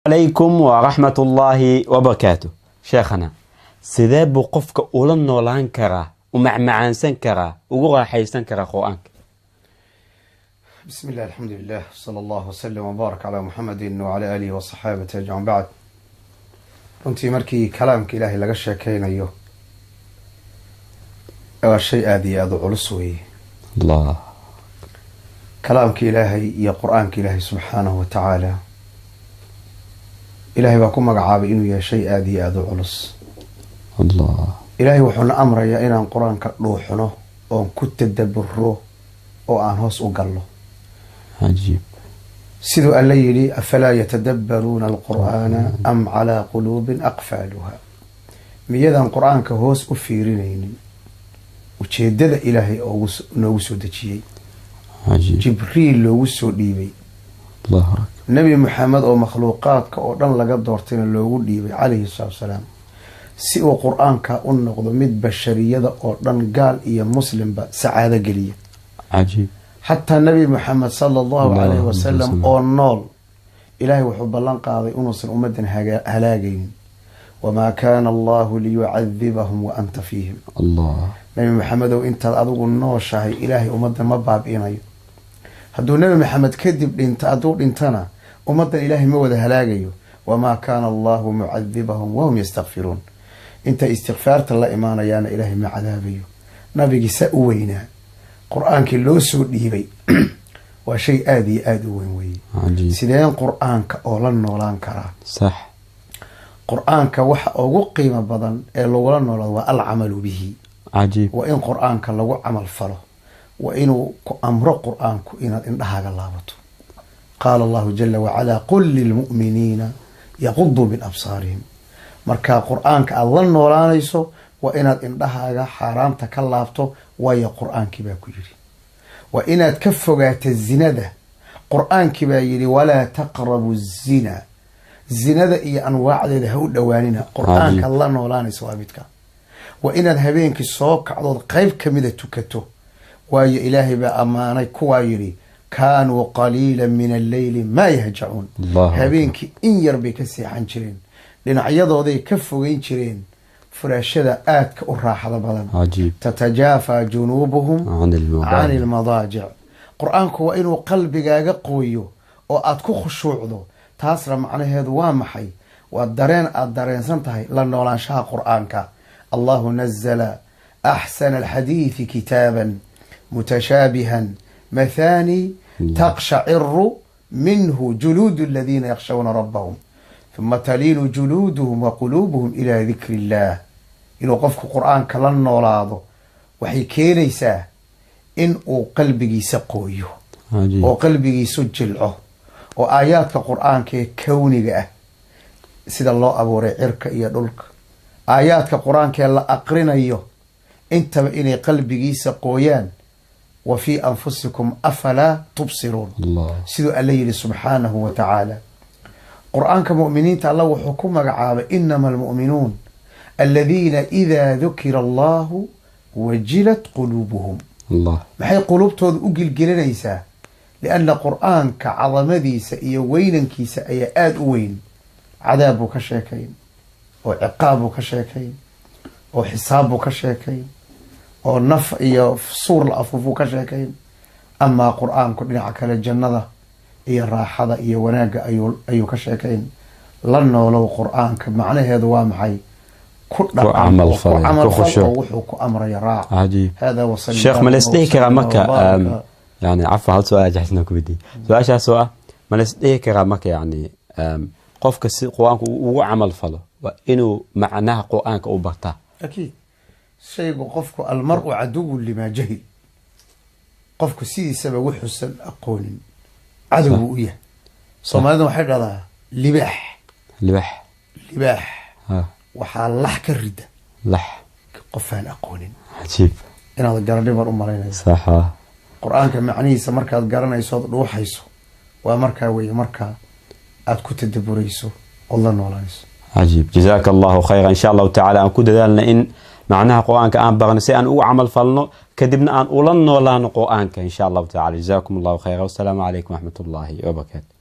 عليكم ورحمة الله وبركاته. شيخنا سيداب قفك أولا نولان كرا ومعمعان سنكرا وغاحي سنكرا قرآنك. بسم الله الحمد لله صلى الله وسلم وبارك على محمد وعلى آله وصحابته أجمعين. بعد runtii markii kalaamka ilaahay laga sheekeynayo waa shay aad iyo aad u culus weeye. الله kalaamka ilaahay iyo qur-aanka ilaahay subxaanahu wa tacaala ilaahay baa ku magacaabay inuu yahay shay aad iyo aad u culus. الله ilaahay wuxuuna amrayaa inaan qur-aanka dhuuxno oon ku tadabburo oo aan hoos u galno. عجيب. sidoo alla yidhi afalaa yatadabbaruuna alqur'aana am calaa quluubin aqfaaluha, miyadan qur-aanka hoos u fiirinaynin ujeedada ilaahay noogu soo dejiyey. عجيب. jibriil loogu soo dhiibay, الله أكبر. nebi maxamed oo makhluuqaadka oo dhan laga doortayna loogu dhiibay calayhi salaatu wasalaam si uu qur-aanka u noqdo mid bashariyada oo dhan gaal iyo muslimba sacaado geliya. عجيب. حتى النبي محمد صلى الله عليه وسلم أو النول إلهي وحب الله قاضي أنصر أمدا هلاقين وما كان الله ليعذبهم وأنت فيهم. الله نبي محمد وإنت أدوق النور شاهي إلهي أمدا مباب إناي هدو نبي محمد كذب إنت أدوق إنتنا أمدا إلهي مود هلاقيه وما كان الله معذبهم وهم يستغفرون. إنت استغفارت الله إيمانا يانا إلهي مع عذابيه نبي سأوينا qur-aankii loo soo dhiibay waa shay aad iyo aad u weyn weeye. sideen qur-aanka oo la noolaan karaa? صح. qur-aanka waxa ugu qiimo badan ee lagula noolaado waa alcamalu bihi. عجيب. waa in qur-aanka lagu camal falo, waa inuu ku amro qur-aanku inaad indhahaaga laabato. qaala allahu jala wacalaa qul lilmu'miniina yaquduu min absaarihim. markaa qur-aanka aad la noolaanayso waa inaad indhahaaga xaaraamta ka laabto, waayo qur-aankii baa ku yidhi. waa inaad ka fogaato zinada, qur-aankii baa yidhi walaa taqrabu zina. zinada iyo anwaacdeeda ha u dhowaanina. qur-aanka la noolaanaysa waa midka. waa inaad habeenkii soo kacdood qayb kamida tukato, waayo ilaahay baa ammaanay kuwaa yidhi kaanuu qaliila min alleyli maa yahjacuun. habeenkii in yar bay ka seexan jireen, dhinacyadooday ka fogeyn jireen فراشدة آتك أراحة بدن. عجيب. تتجافى جنوبهم عن المضاجع. قرآنك وإنه قلبك قوي وآتك خشوع ذو تاسر معنى هذا وامحي والدرين سنتهي لأنه لا شاء قرآنك. الله نزل أحسن الحديث كتابا متشابها مثاني تقشعر منه جلود الذين يخشون ربهم ثم تلين جلودهم وقلوبهم إلى ذكر الله. إنه قفك قرآن كلن نولاده وحي كينيسا إن قلبي سقويه وقلبي سجلعه وآيات القرآن كوني سيد الله أبو رعيرك إيا دولك آيات القرآن كلا أقرن إياه انت إني قلبي سقويان وفي أنفسكم أفلا تبصرون. سيد الليل سبحانه وتعالى قرآن كمؤمنين الله وحكم عابة إنما المؤمنون الذين إذا ذكر الله وجلت قلوبهم. الله محي قلوبته أجل جلنيسا لأن قرآن كعظمدي سئي وين كيس أي آد وين عذابك شاكين وعقابك شاكين وحسابك شاكين ونفع صور الأفوفك شاكين. أما قرآن كلنا عكال الجنة iyo raaxada iyo wanaaga ayuu ka sheekayn la noolow qur-aanka macnaheedu waa maxay ku camal fal wuxuu ku amray raac. hada wasal sheekh ma leesdhihi karaa marka yani عفوا hal su'aal jaxsana ku weydiin su'aashaas oo ah ma leesdhihi karaa marka yani qofka si qur-aanka uu camal falo waa inuu macnaha qur-aanka u bartaa. akid shaygu qofku almar'u aduwwun lima jahil, qofku sidiisaba wuxuusan aqoonin عدو وياه. صومالنا واحد هذا لباح وحال لح كالردة لح قفان أقولين. عجيب. إن هذا قرن لي مرة علينا صح. قرآن كمعنيه سمركا قرن يسود روح يسو ومركا ومركا أتكت الدبور يسو والله نولا يسو. عجيب. جزاك الله خيرا إن شاء الله تعالى أن كود ذلنا إن معناها قرآن كأن بغنسي أن عمل فلنا كدبنا أن أولن ولا قرآن إن شاء الله تعالى. جزاكم الله خيرا والسلام عليكم ورحمة الله وبركاته.